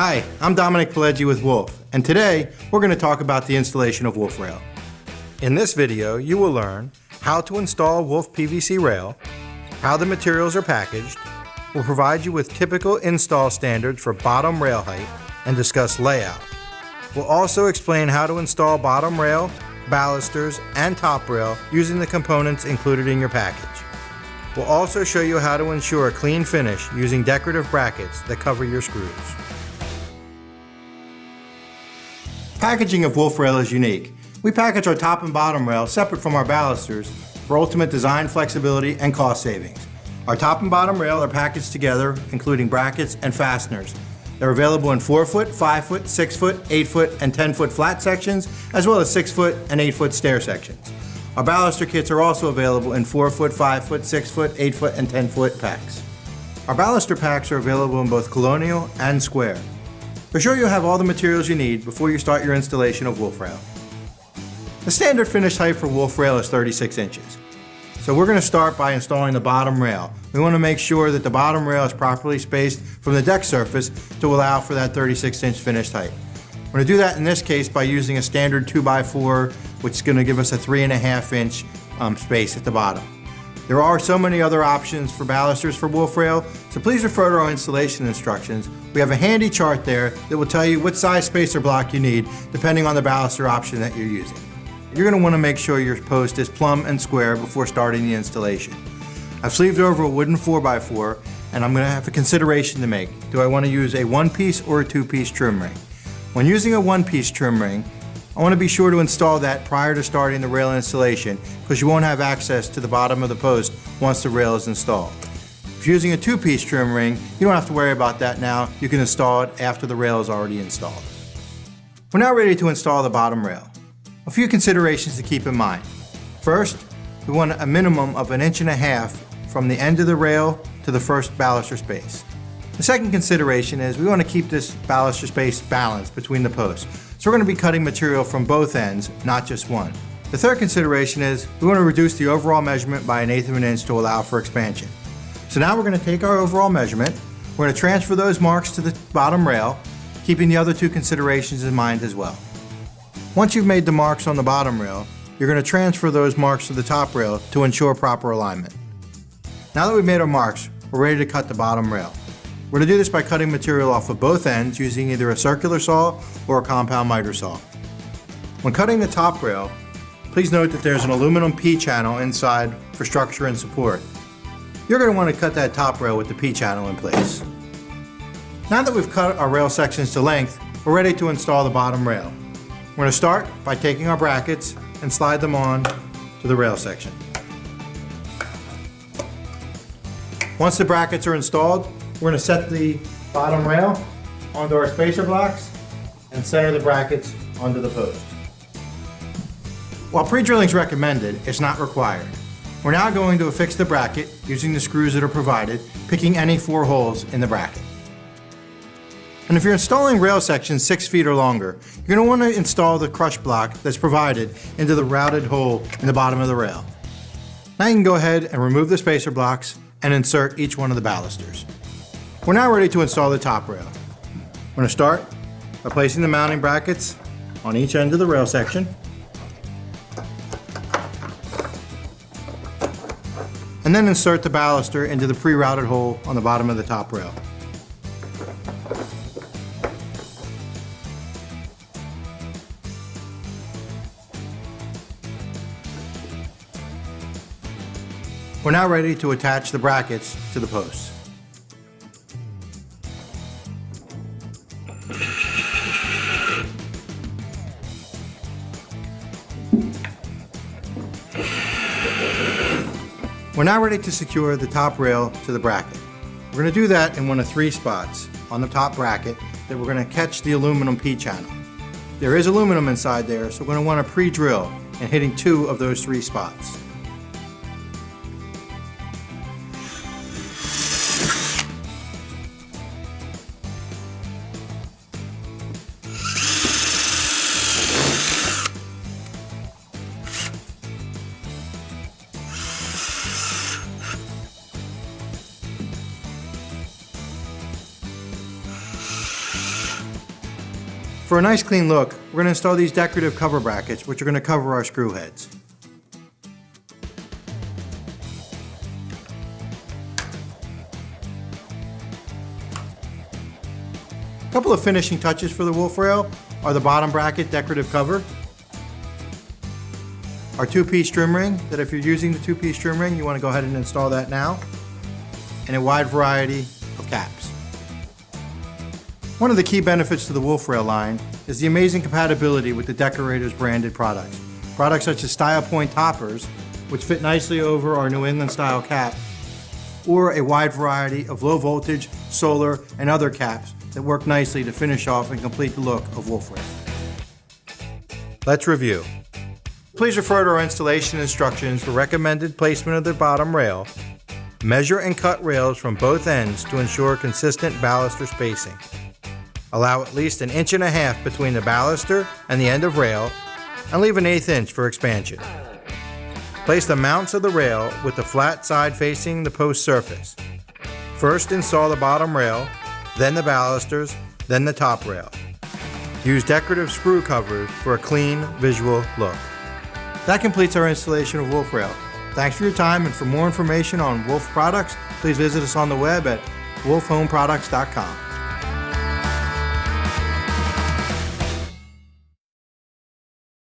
Hi, I'm Dominic Pileggi with Wolf, and today we're going to talk about the installation of Wolf rail. In this video, you will learn how to install Wolf PVC rail, how the materials are packaged, we'll provide you with typical install standards for bottom rail height, and discuss layout. We'll also explain how to install bottom rail, balusters, and top rail using the components included in your package. We'll also show you how to ensure a clean finish using decorative brackets that cover your screws. Packaging of Wolf rail is unique. We package our top and bottom rail separate from our balusters for ultimate design flexibility and cost savings. Our top and bottom rail are packaged together, including brackets and fasteners. They're available in 4-foot, 5-foot, 6-foot, 8-foot, and 10-foot flat sections, as well as 6-foot and 8-foot stair sections. Our baluster kits are also available in 4-foot, 5-foot, 6-foot, 8-foot, and 10-foot packs. Our baluster packs are available in both colonial and square. We're sure you'll have all the materials you need before you start your installation of Wolf rail. The standard finished height for Wolf rail is 36 inches. So we're going to start by installing the bottom rail. We want to make sure that the bottom rail is properly spaced from the deck surface to allow for that 36-inch finished height. We're going to do that in this case by using a standard 2x4, which is going to give us a 3.5-inch space at the bottom. There are so many other options for balusters for Wolf rail, so please refer to our installation instructions. We have a handy chart there that will tell you what size spacer block you need depending on the baluster option that you're using. You're going to want to make sure your post is plumb and square before starting the installation. I've sleeved over a wooden 4x4 and I'm going to have a consideration to make. Do I want to use a 1-piece or a 2-piece trim ring? When using a 1-piece trim ring, I want to be sure to install that prior to starting the rail installation because you won't have access to the bottom of the post once the rail is installed. If you're using a 2-piece trim ring, you don't have to worry about that now. You can install it after the rail is already installed. We're now ready to install the bottom rail. A few considerations to keep in mind. First, we want a minimum of 1.5 inches from the end of the rail to the first baluster space. The second consideration is we want to keep this baluster space balanced between the posts. So we're going to be cutting material from both ends, not just one. The third consideration is we want to reduce the overall measurement by 1/8 of an inch to allow for expansion. So now we're going to take our overall measurement, we're going to transfer those marks to the bottom rail, keeping the other two considerations in mind as well. Once you've made the marks on the bottom rail, you're going to transfer those marks to the top rail to ensure proper alignment. Now that we've made our marks, we're ready to cut the bottom rail. We're going to do this by cutting material off of both ends using either a circular saw or a compound miter saw. When cutting the top rail, please note that there's an aluminum P-channel inside for structure and support. You're going to want to cut that top rail with the P-channel in place. Now that we've cut our rail sections to length, we're ready to install the bottom rail. We're going to start by taking our brackets and slide them on to the rail section. Once the brackets are installed, we're going to set the bottom rail onto our spacer blocks and center the brackets onto the post. While pre-drilling is recommended, it's not required. We're now going to affix the bracket using the screws that are provided, picking any 4 holes in the bracket. And if you're installing rail sections 6 feet or longer, you're going to want to install the crush block that's provided into the routed hole in the bottom of the rail. Now you can go ahead and remove the spacer blocks and insert each one of the balusters. We're now ready to install the top rail. We're going to start by placing the mounting brackets on each end of the rail section. And then insert the baluster into the pre-routed hole on the bottom of the top rail. We're now ready to attach the brackets to the posts. We're now ready to secure the top rail to the bracket. We're going to do that in one of 3 spots on the top bracket that we're going to catch the aluminum P-channel. There is aluminum inside there, so we're going to want to pre-drill and hitting 2 of those 3 spots. For a nice clean look, we're going to install these decorative cover brackets, which are going to cover our screw heads. A couple of finishing touches for the wolf rail are the bottom bracket decorative cover, our two-piece trim ring, that if you're using the two-piece trim ring, you want to go ahead and install that now, and a wide variety of caps. One of the key benefits to the wolf rail line is the amazing compatibility with the Decorators branded products. Products such as Style Point toppers, which fit nicely over our New England style cap, or a wide variety of low voltage, solar, and other caps that work nicely to finish off and complete the look of wolf rail. Let's review. Please refer to our installation instructions for recommended placement of the bottom rail. Measure and cut rails from both ends to ensure consistent baluster spacing. Allow at least 1.5 inches between the baluster and the end of rail, and leave 1/8 inch for expansion. Place the mounts of the rail with the flat side facing the post surface. First install the bottom rail, then the balusters, then the top rail. Use decorative screw covers for a clean visual look. That completes our installation of wolf rail. Thanks for your time, and for more information on Wolf products, please visit us on the web at wolfhomeproducts.com.